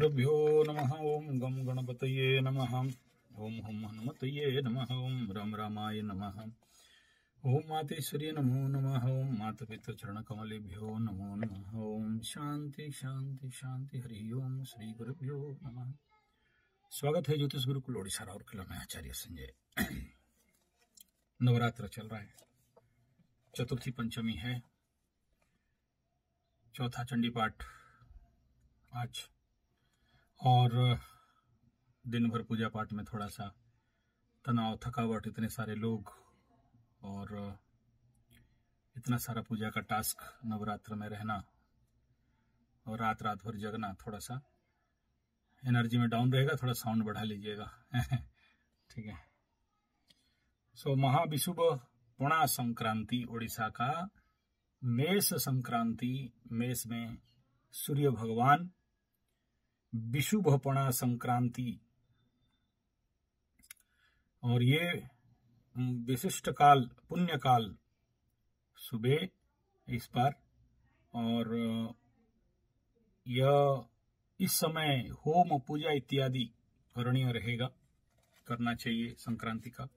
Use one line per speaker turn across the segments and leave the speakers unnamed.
गुरुभ्यो नमः। ओम गम गणपतये नमः। ओम हम हनुमतये नमः। ओम राम रामाय नमः। ओम मातेश्वर्य नमो नमः। ओम मातपितृ चरण कमलेभ्यो नमो नमः। ओम शांति शांति शांति। हरि ओम श्री गुरुभ्यो नमः। स्वागत है ज्योतिष गुरुकुल ओडिशा राउरकेला में आचार्य संजय। नवरात्र चल रहा है, चतुर्थी पंचमी है, चौथा चंडी पाठ आज, और दिन भर पूजा पाठ में थोड़ा सा तनाव, थकावट, इतने सारे लोग और इतना सारा पूजा का टास्क, नवरात्र में रहना और रात रात भर जगना, थोड़ा सा एनर्जी में डाउन रहेगा। थोड़ा साउंड बढ़ा लीजिएगा। ठीक है। सो महाविषुव पुणा संक्रांति, उड़ीसा का मेष संक्रांति, मेष में सूर्य भगवान, विषुवपणा संक्रांति, और ये विशिष्ट काल, पुण्य काल सुबह इस बार, और यह इस समय होम पूजा इत्यादि करणीय रहेगा, करना चाहिए संक्रांति का।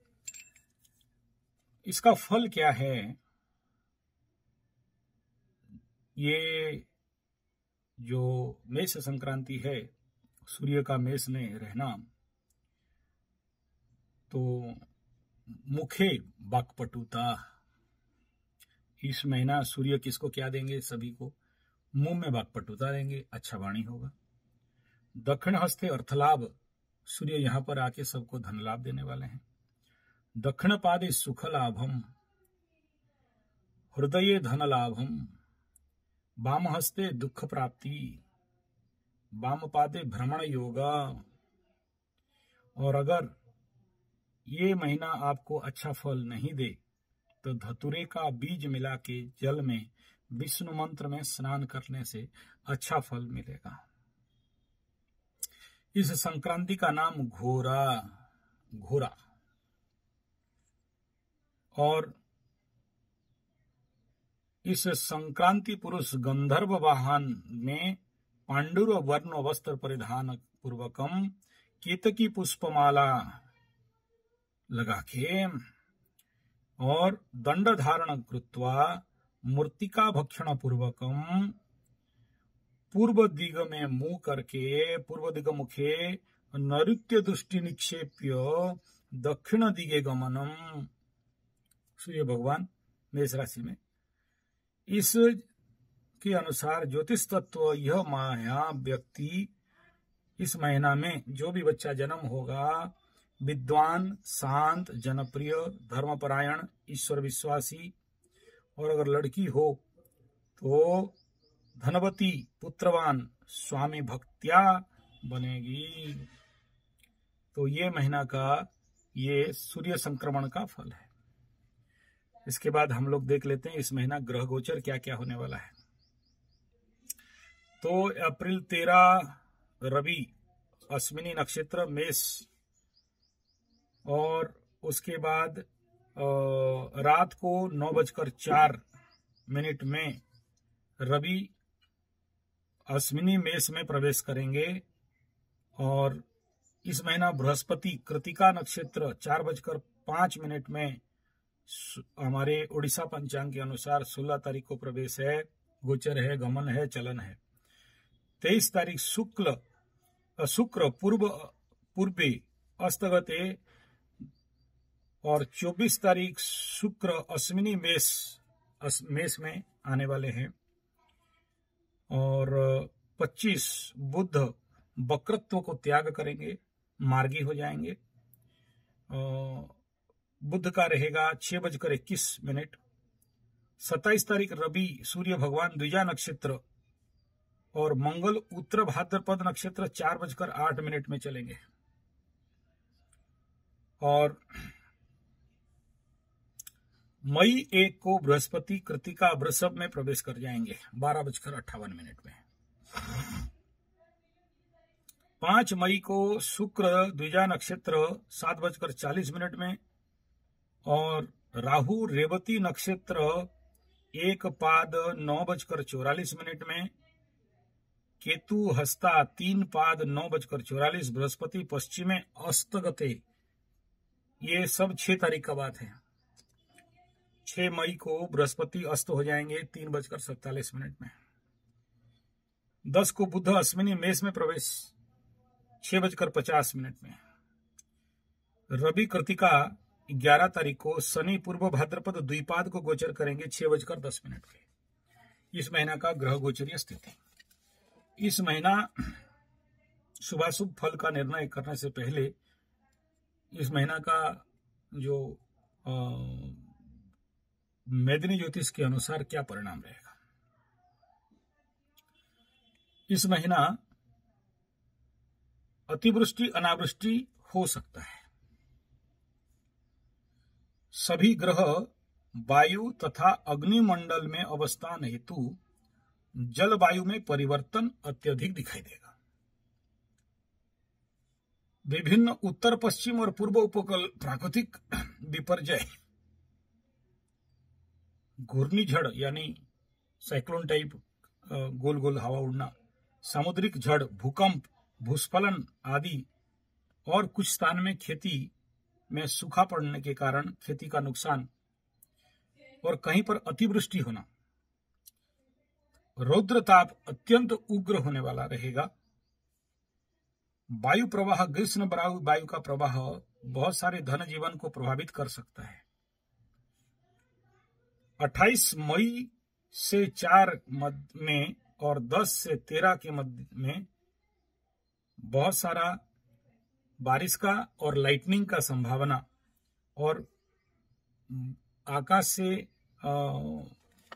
इसका फल क्या है? ये जो मेष संक्रांति है, सूर्य का मेष में रहना, तो मुखे वाक्पटुता। इस महीना सूर्य किसको क्या देंगे? सभी को मुंह में वाक्पटुता देंगे, अच्छा वाणी होगा। दक्षिण हस्ते अर्थलाभ, सूर्य यहां पर आके सबको धन लाभ देने वाले हैं। दक्षिण पादे सुख लाभम, हृदये धन लाभम। वाम हस्ते दुख प्राप्ति, वाम पादे भ्रमण योगा। और अगर ये महीना आपको अच्छा फल नहीं दे तो धतूरे का बीज मिला के जल में विष्णु मंत्र में स्नान करने से अच्छा फल मिलेगा। इस संक्रांति का नाम घोरा, और इस संक्रांति पुरुष गंधर्व वाहन में पांडुर वर्ण वस्त्र परिधान पूर्वकम केतकी पुष्पमाला लगा के और दंड धारण कृत्वा मूर्तिका भक्षण पूर्वकम पूर्व दिग में मुंह करके, पूर्व दिग मुखे नैऋत्य दृष्टि निक्षेप्य दक्षिण दिगे गमनम। सूर्य भगवान मेष राशि में, इस के अनुसार ज्योतिष तत्व यह माया व्यक्ति इस महीना में जो भी बच्चा जन्म होगा, विद्वान, शांत, जनप्रिय, धर्मपरायण, ईश्वर विश्वासी, और अगर लड़की हो तो धनवती, पुत्रवान, स्वामी भक्त्या बनेगी। तो ये महीना का ये सूर्य संक्रमण का फल है। इसके बाद हम लोग देख लेते हैं इस महीना ग्रह गोचर क्या क्या होने वाला है। तो अप्रैल 13 रवि, अश्विनी नक्षत्र, मेष, और उसके बाद रात को 9:04 में रवि अश्विनी मेष में प्रवेश करेंगे। और इस महीना बृहस्पति कृतिका नक्षत्र 4:05 में हमारे उड़ीसा पंचांग के अनुसार 16 तारीख को प्रवेश है, गोचर है, गमन है, चलन है। 23 तारीख शुक्र पूर्वे अस्तगते, और 24 तारीख शुक्र अश्विनी मेष में आने वाले हैं। और 25 बुध वक्रत्व को त्याग करेंगे, मार्गी हो जाएंगे। बुध का रहेगा 6:21। 27 तारीख रवि सूर्य भगवान द्विजा नक्षत्र, और मंगल उत्तर भाद्रपद नक्षत्र 4:08 में चलेंगे। और मई 1 को बृहस्पति कृतिका वृषभ में प्रवेश कर जाएंगे 12:58 में। 5 मई को शुक्र द्विजा नक्षत्र 7:40 में, और राहु रेवती नक्षत्र 1 पाद 9:44 में, केतु हस्ता 3 पाद 9:44, बृहस्पति पश्चिमे अस्तगते। ये सब 6 तारीख का बात है। 6 मई को बृहस्पति अस्त हो जाएंगे 3:47 में। 10 को बुध अश्विनी मेष में प्रवेश 6:50 में। रवि कृतिका 11 तारीख को, शनि पूर्व भाद्रपद द्विपाद को गोचर करेंगे 6:10 पे। इस महीना का ग्रह गोचरीय स्थिति। इस महीना शुभाशुभ फल का निर्णय करने से पहले इस महीना का जो मेदिनी ज्योतिष के अनुसार क्या परिणाम रहेगा। इस महीना अतिवृष्टि अनावृष्टि हो सकता है। सभी ग्रह वायु तथा अग्निमंडल में अवस्थान हेतु जलवायु में परिवर्तन अत्यधिक दिखाई देगा। विभिन्न उत्तर पश्चिम और पूर्व उपकूल प्राकृतिक विपर्यय, घूर्णी झड़ यानी साइक्लोन टाइप गोल गोल हवा उड़ना, सामुद्रिक झड़, भूकंप, भूस्खलन आदि और कुछ स्थान में खेती में सूखा पड़ने के कारण खेती का नुकसान और कहीं पर अतिवृष्टि होना। रौद्र ताप अत्यंत उग्र होने वाला रहेगा। वायु प्रवाह, ग्रीष्म वायु का प्रवाह बहुत सारे धन जीवन को प्रभावित कर सकता है। 28 मई से 4 में और 10 से 13 के मध्य में बहुत सारा बारिश का और लाइटनिंग का संभावना और आकाश से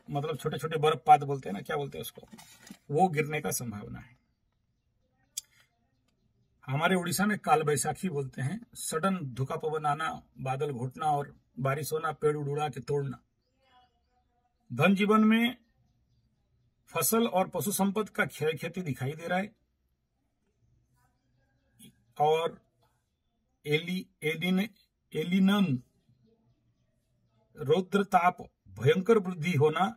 मतलब छोटे छोटे बर्फपात बोलते हैं ना, क्या बोलते हैं उसको, वो गिरने का संभावना है। हमारे उड़ीसा में काल बैसाखी बोलते हैं। सडन धुका पवन आना, बादल घुटना और बारिश होना, पेड़ उड़ा के तोड़ना। धन जीवन में फसल और पशु संपद का क्षय क्षति दिखाई दे रहा है और एलिनन रौद्र ताप भयंकर वृद्धि होना,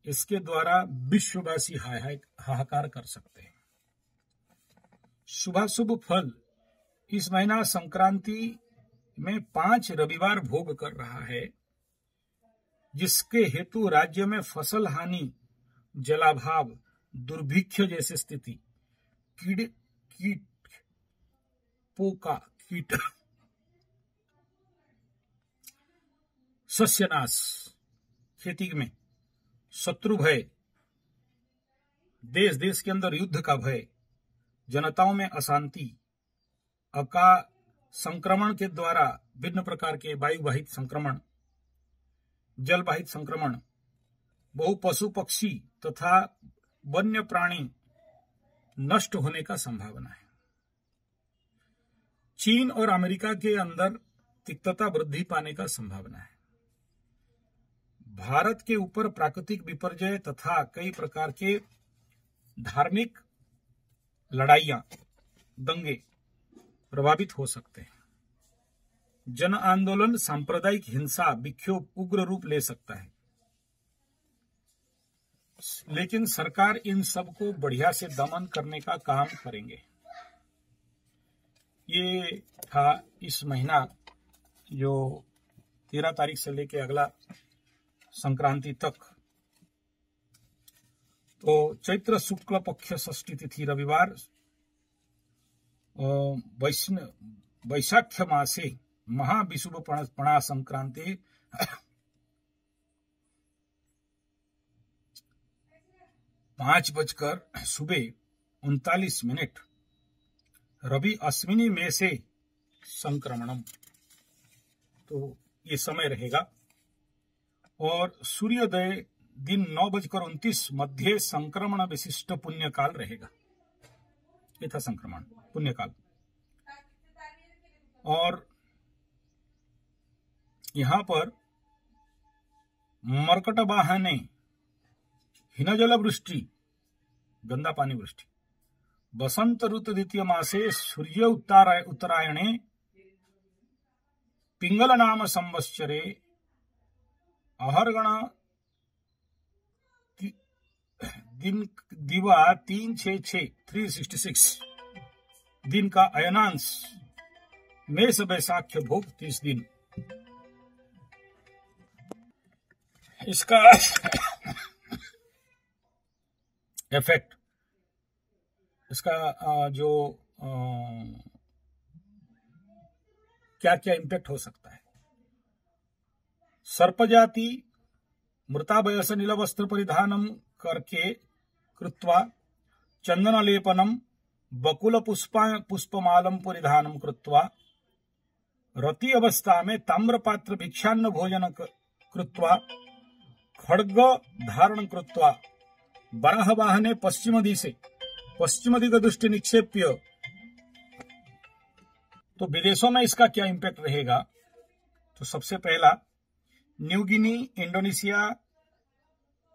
इसके द्वारा विश्ववासी हाहाकार कर सकते हैं। शुभाशुभ फल, इस महीना संक्रांति में 5 रविवार भोग कर रहा है, जिसके हेतु राज्य में फसल हानि, जलाभाव, दुर्भिक्ष जैसे स्थिति, कीट सस्यनाश, खेती में शत्रु भय, देश देश के अंदर युद्ध का भय, जनताओं में अशांति, संक्रमण के द्वारा भिन्न प्रकार के वायुवाहित संक्रमण, जलवाहित संक्रमण, बहु पशु पक्षी तथा वन्य प्राणी नष्ट होने का संभावना है। चीन और अमेरिका के अंदर तिक्तता वृद्धि पाने का संभावना है। भारत के ऊपर प्राकृतिक विपर्यय तथा कई प्रकार के धार्मिक लड़ाइयां, दंगे प्रभावित हो सकते हैं। जन आंदोलन, सांप्रदायिक हिंसा, विक्षोभ उग्र रूप ले सकता है, लेकिन सरकार इन सबको बढ़िया से दमन करने का काम करेंगे। ये था इस महीना जो 13 तारीख से लेके अगला संक्रांति तक। तो चैत्र शुक्ल पक्ष षष्ठी तिथि रविवार, वैशाख मासे महाविषुव पणा संक्रांति 5:39 रवि अश्विनी में से संक्रमणम, तो ये समय रहेगा। और सूर्योदय दिन 9:29 मध्य संक्रमण विशिष्ट पुण्य काल रहेगा। ये था संक्रमण पुण्य काल। और यहां पर मर्कट वाहने हिनजल वृष्टि, गंदा पानी वृष्टि, बसंत ऋतु द्वितीय मासे सूर्य उत्तरायणे पिंगल नाम संवत्सरे अहर्गण दिन दिवा 366 366 दिन का अयनांश मेष बैसाख्य भोग 30 दिन। इसका इफेक्ट, इसका जो क्या क्या इंपैक्ट हो सकता है। सर्पजाति मृताभयस नीलवस्त्र परिधानम करके कृत्वा चंदनलेपनम बकुल पुष्पमालम परिधानम कृत्वा रति अवस्था में ताम्रपात्र भिक्षान्न भोजन कृत्वा खड्ग धारण कृत्वा बराह वाहने पश्चिम दिग दृष्टि निक्षेप्य। तो विदेशों में इसका क्या इंपैक्ट रहेगा? तो सबसे पहला, न्यू गिनी, इंडोनेशिया,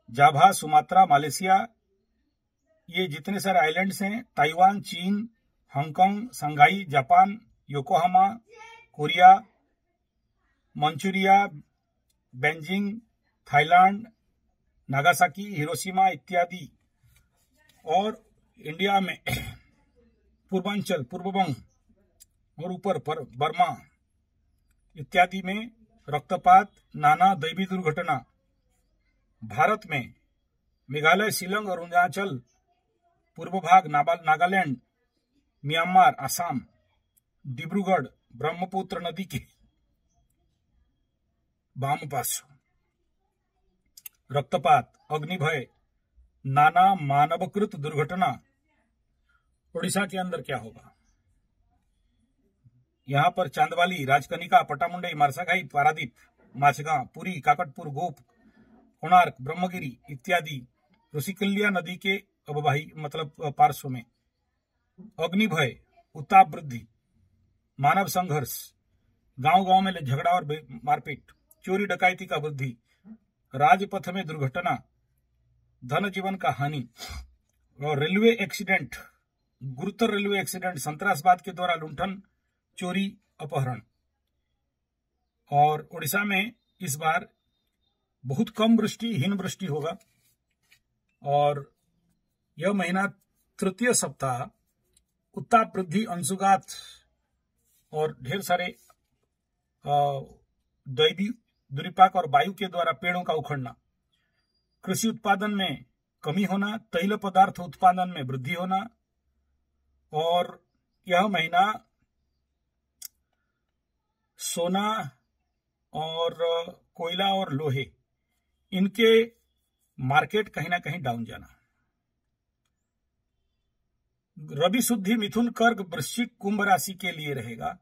जावा, सुमात्रा, मलेशिया, ये जितने सारे आइलैंड्स हैं, ताइवान, चीन, Hong Kong, Shanghai, Japan, Yokohama, Korea, Manchuria, Beijing, Thailand, Nagasaki, Hiroshima इत्यादि, और इंडिया में पूर्वांचल, पूर्व बंग और ऊपर पर बर्मा इत्यादि में रक्तपात, नाना दैवी दुर्घटना। भारत में मेघालय, शिलोंग, अरुणाचल, पूर्व भाग, नागालैंड, म्यांमार, असम, डिब्रूगढ़, ब्रह्मपुत्र नदी के वाम पार्श्व रक्तपात, अग्निभय, नाना मानवकृत दुर्घटना। उड़ीसा के अंदर क्या होगा? यहां पर चांदवाली, राजकनिका, पटामुंडई, मारसाघाई, पारादीप, माछगांव, पुरी, काकटपुर, गोप, कोणार्क, ब्रह्मगिरी इत्यादि ऋषिकुल्या नदी के अववाही मतलब पार्श्व में अग्निभय, उत्ताप वृद्धि, मानव संघर्ष, गांव-गांव में झगड़ा और मारपीट, चोरी डकैती का वृद्धि, राजपथ में दुर्घटना, धन जीवन का हानि, और रेलवे एक्सीडेंट, गुरुतर रेलवे एक्सीडेंट, संतरासवाद के द्वारा लुंठन, चोरी, अपहरण। और उड़ीसा में इस बार बहुत कम वृष्टि, हीन वृष्टि होगा। और यह महीना तृतीय सप्ताह उत्ताप वृद्धि, अंशुघात और ढेर सारे दैवी दुर्विपाक और वायु के द्वारा पेड़ों का उखड़ना, कृषि उत्पादन में कमी होना, तैल पदार्थ उत्पादन में वृद्धि होना। और यह महीना सोना और कोयला और लोहे, इनके मार्केट कहीं ना कहीं डाउन जाना। रवि शुद्धि मिथुन, कर्क, वृश्चिक, कुंभ राशि के लिए रहेगा।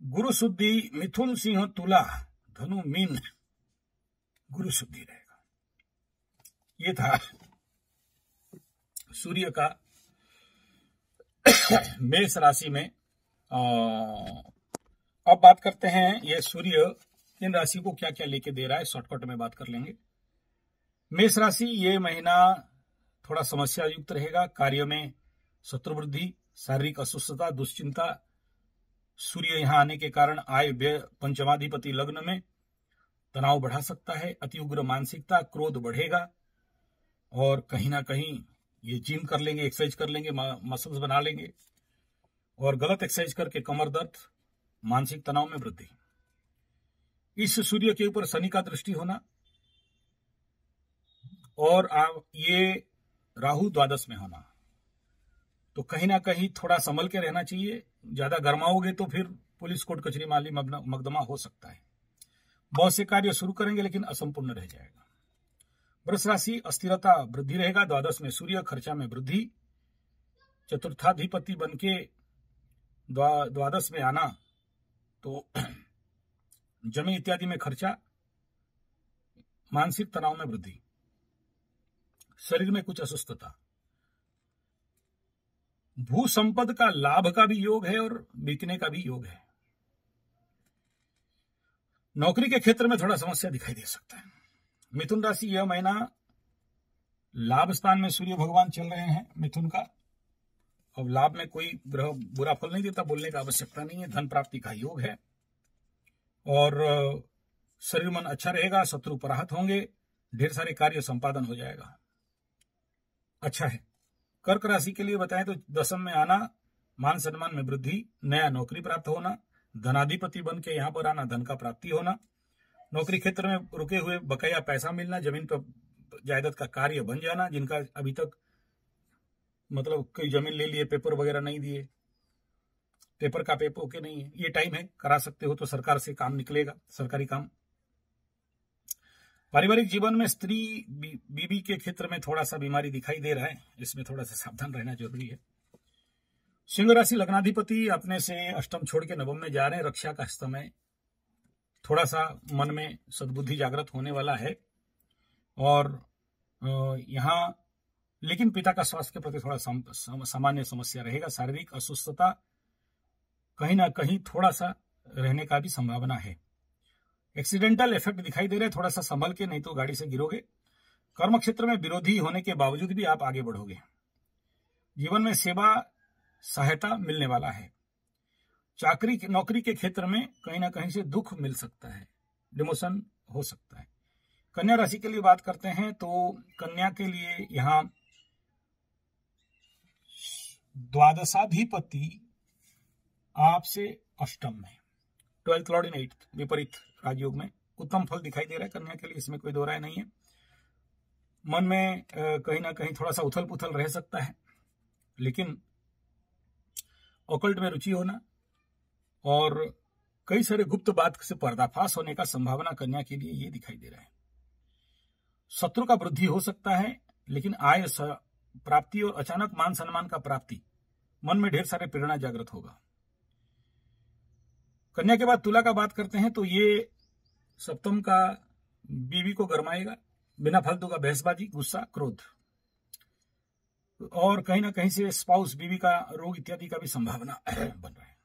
गुरु शुद्धि मिथुन, सिंह, तुला, धनु, मीन, गुरु शुद्धि रहेगा। ये था सूर्य का मेष राशि में। अब बात करते हैं ये सूर्य इन राशि को क्या क्या लेके दे रहा है, शॉर्टकट में बात कर लेंगे। मेष राशि ये महीना थोड़ा समस्या युक्त रहेगा। कार्य में शत्रु वृद्धि, शारीरिक अस्वस्थता, दुश्चिंता। सूर्य यहां आने के कारण आय व्यय पंचमाधिपति लग्न में तनाव बढ़ा सकता है। अति उग्र मानसिकता, क्रोध बढ़ेगा और कहीं ना कहीं ये जिम कर लेंगे, एक्सरसाइज कर लेंगे, मसल्स बना लेंगे और गलत एक्सरसाइज करके कमर दर्द, मानसिक तनाव में वृद्धि। इस सूर्य के ऊपर शनि का दृष्टि होना और ये राहु द्वादश में होना, तो कहीं ना कहीं थोड़ा संभल के रहना चाहिए। ज्यादा गर्माओगे तो फिर पुलिस कोर्ट कचहरी माली मकदमा हो सकता है। बहुत से कार्य शुरू करेंगे लेकिन असंपूर्ण रह जाएगा। वृष राशि अस्थिरता, वृद्धि रहेगा। द्वादश में सूर्य, खर्चा में वृद्धि। चतुर्थाधिपति बनके द्वादश में आना तो जमीन इत्यादि में खर्चा, मानसिक तनाव में वृद्धि, शरीर में कुछ अस्वस्थता। भू संपद का लाभ का भी योग है और बिकने का भी योग है। नौकरी के क्षेत्र में थोड़ा समस्या दिखाई दे सकता है। मिथुन राशि यह महीना लाभ स्थान में सूर्य भगवान चल रहे हैं मिथुन का। अब लाभ में कोई ग्रह बुरा फल नहीं देता, बोलने का आवश्यकता नहीं है। धन प्राप्ति का योग है और शरीर मन अच्छा रहेगा। शत्रु पराहत होंगे, ढेर सारे कार्य संपादन हो जाएगा। अच्छा है। कर्क राशि के लिए बताएं तो दशम में आना, मान सम्मान में वृद्धि, नया नौकरी प्राप्त होना, धनाधिपति बन के यहाँ पर आना, धन का प्राप्ति होना, नौकरी क्षेत्र में रुके हुए बकाया पैसा मिलना, जमीन पर जायदाद का कार्य बन जाना, जिनका अभी तक मतलब कोई जमीन ले लिए, पेपर वगैरह नहीं दिए, पेपर का पेपर ओके नहीं है, ये टाइम है, करा सकते हो तो सरकार से काम निकलेगा, सरकारी काम। पारिवारिक जीवन में स्त्री बीवी के क्षेत्र में थोड़ा सा बीमारी दिखाई दे रहा है, इसमें थोड़ा सा सावधान रहना जरूरी है। सिंह राशि लग्नाधिपति अपने से अष्टम छोड़ के नवम में जा रहे हैं, रक्षा का समय, थोड़ा सा मन में सद्बुद्धि जागृत होने वाला है। और यहाँ लेकिन पिता का स्वास्थ्य के प्रति थोड़ा सामान्य समस्या रहेगा, शारीरिक अस्वस्थता कहीं ना कहीं थोड़ा सा रहने का भी संभावना है। एक्सीडेंटल इफेक्ट दिखाई दे रहे हैं, थोड़ा सा संभल के, नहीं तो गाड़ी से गिरोगे। कर्म क्षेत्र में विरोधी होने के बावजूद भी आप आगे बढ़ोगे। जीवन में सेवा सहायता मिलने वाला है। चाकरी नौकरी के क्षेत्र में कहीं ना कहीं से दुख मिल सकता है, डिमोशन हो सकता है। कन्या राशि के लिए बात करते हैं तो कन्या के लिए यहाँ द्वादशाधिपति आपसे अष्टम में, 12th लॉर्ड इन 8th विपरीत राजयोग में, उत्तम फल दिखाई दे रहा है कन्या के लिए, इसमें कोई दो राय नहीं है। मन में कहीं ना कहीं थोड़ा सा उथल पुथल रह सकता है, लेकिन ऑकल्ट में रुचि होना और कई सारे गुप्त बात से पर्दाफाश होने का संभावना कन्या के लिए ये दिखाई दे रहा है। शत्रु का वृद्धि हो सकता है, लेकिन आय प्राप्ति और अचानक मान सम्मान का प्राप्ति, मन में ढेर सारे प्रेरणा जागृत होगा। कन्या के बाद तुला का बात करते हैं तो ये सप्तम का बीवी को गरमाएगा, बिना फालतू का बहसबाजी, गुस्सा, क्रोध, और कहीं ना कहीं से स्पाउस बीवी का रोग इत्यादि का भी संभावना बन रहा है।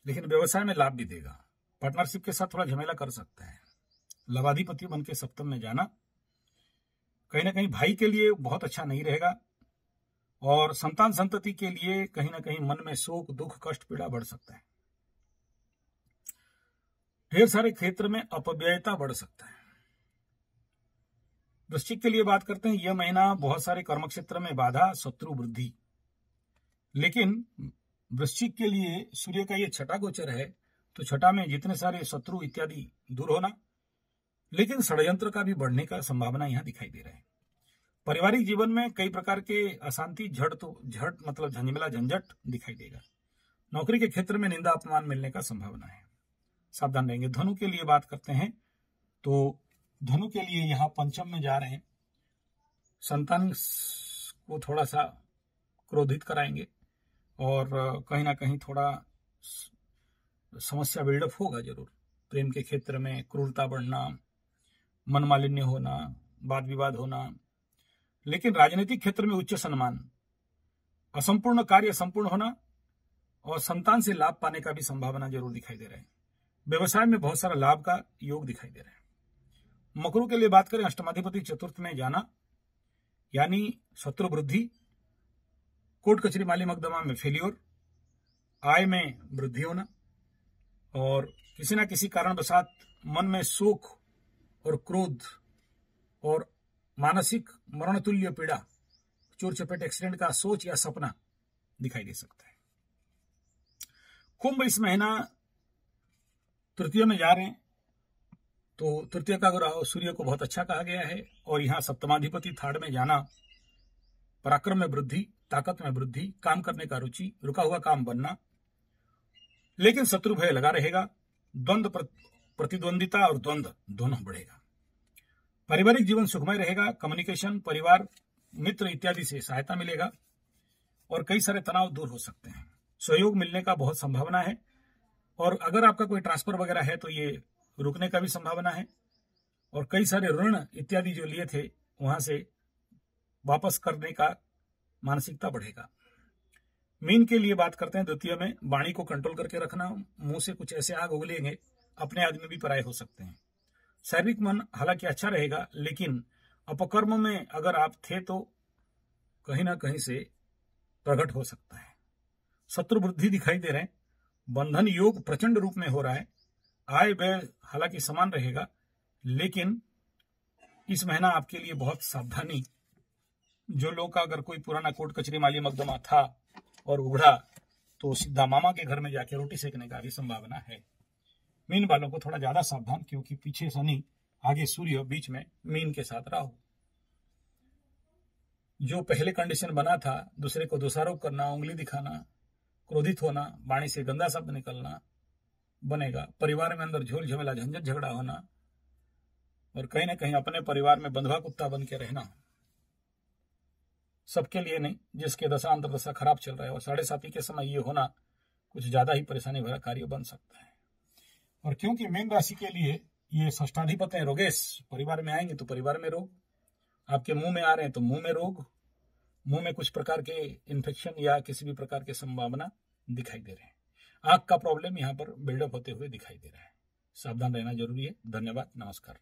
लेकिन व्यवसाय में लाभ भी देगा। पार्टनरशिप के साथ थोड़ा झमेला कर सकता है। लवाधिपति बन के सप्तम में जाना कहीं ना कहीं भाई के लिए बहुत अच्छा नहीं रहेगा, और संतान संतति के लिए कहीं ना कहीं मन में शोक, दुख, कष्ट, पीड़ा बढ़ सकता है। ढेर सारे क्षेत्र में अपव्ययता बढ़ सकता है। वृश्चिक के लिए बात करते हैं, यह महीना बहुत सारे कर्म क्षेत्र में बाधा, शत्रु वृद्धि, लेकिन वृश्चिक के लिए सूर्य का ये छठा गोचर है, तो छठा में जितने सारे शत्रु इत्यादि दूर होना, लेकिन षड्यंत्र का भी बढ़ने का संभावना यहां दिखाई दे रहा है। पारिवारिक जीवन में कई प्रकार के अशांति, झट मतलब झंझमेला, झंझट दिखाई देगा। नौकरी के क्षेत्र में निंदा अपमान मिलने का संभावना है, सावधान रहेंगे। धनु के लिए बात करते हैं तो धनु के लिए यहाँ पंचम में जा रहे हैं, संतान को थोड़ा सा क्रोधित कराएंगे और कहीं ना कहीं थोड़ा समस्या बिल्डअप होगा जरूर। प्रेम के क्षेत्र में क्रूरता बढ़ना, मनमालिन्य होना, वाद विवाद होना, लेकिन राजनीतिक क्षेत्र में उच्च सम्मान, असंपूर्ण कार्य संपूर्ण होना और संतान से लाभ पाने का भी संभावना जरूर दिखाई दे रहा है। व्यवसाय में बहुत सारा लाभ का योग दिखाई दे रहा है। मकरू के लिए बात करें, अष्टमाधिपति चतुर्थ में जाना यानी शत्रु वृद्धि, कोर्ट कचहरी माली मकदमा में फेल्योर, आय में वृद्धि होना और किसी न किसी कारणवशात मन में शोक और क्रोध और मानसिक मरणतुल्य पीड़ा, चोर चपेट, एक्सीडेंट का सोच या सपना दिखाई दे सकता है। कुंभ इस महीना तृतीय में जा रहे हैं, तो तृतीय का ग्रह सूर्य को बहुत अच्छा कहा गया है और यहाँ सप्तमाधिपति थर्ड में जाना, पराक्रम में वृद्धि, ताकत में वृद्धि, काम करने का रुचि, रुका हुआ काम बनना, लेकिन शत्रु भय लगा रहेगा। द्वंद्व, प्रतिद्वंदिता और द्वंद्व दोनों बढ़ेगा। पारिवारिक जीवन सुखमय रहेगा। कम्युनिकेशन, परिवार, मित्र इत्यादि से सहायता मिलेगा और कई सारे तनाव दूर हो सकते हैं। सहयोग मिलने का बहुत संभावना है और अगर आपका कोई ट्रांसफर वगैरह है तो ये रुकने का भी संभावना है और कई सारे ऋण इत्यादि जो लिए थे वहां से वापस करने का मानसिकता बढ़ेगा। मीन के लिए बात करते हैं, द्वितीय में वाणी को कंट्रोल करके रखना, मुंह से कुछ ऐसे आग उगलेंगे, अपने आदमी भी पराये हो सकते हैं। शारीरिक मन हालांकि अच्छा रहेगा, लेकिन अपकर्म में अगर आप थे तो कहीं ना कहीं से प्रकट हो सकता है। शत्रु वृद्धि दिखाई दे रहे हैं। बंधन योग प्रचंड रूप में हो रहा है। आय व्यय हालांकि समान रहेगा, लेकिन इस महीना आपके लिए बहुत सावधानी जो लोग का अगर कोई पुराना कोर्ट कचहरी माली मुकदमा था और उगड़ा तो सीधा मामा के घर में जाके रोटी सेकने का भी संभावना है। मीन वालों को थोड़ा ज्यादा सावधान, क्योंकि पीछे शनि, आगे सूर्य, बीच में मीन के साथ राहु। जो पहले कंडीशन बना था, दूसरे को दोषारोप करना, उंगली दिखाना, क्रोधित होना, वाणी से गंदा शब्द निकलना बनेगा। परिवार में अंदर झोल झमेला, झंझट झगड़ा होना और कहीं ना कहीं अपने परिवार में बंधुआ कुत्ता बन के रहना। सबके लिए नहीं, जिसके दशा अंतर्दशा खराब चल रहा है और 7.5 के समय ये होना कुछ ज्यादा ही परेशानी भरा कार्य बन सकता है। और क्योंकि मीन राशि के लिए ये षष्ठाधिपति है रोगेश, परिवार में आएंगे तो परिवार में रोग, आपके मुंह में आ रहे हैं तो मुंह में रोग, मुंह में कुछ प्रकार के इन्फेक्शन या किसी भी प्रकार की संभावना दिखाई दे रहे हैं। आंख का प्रॉब्लम यहाँ पर बिल्डअप होते हुए दिखाई दे रहा है। सावधान रहना जरूरी है। धन्यवाद, नमस्कार।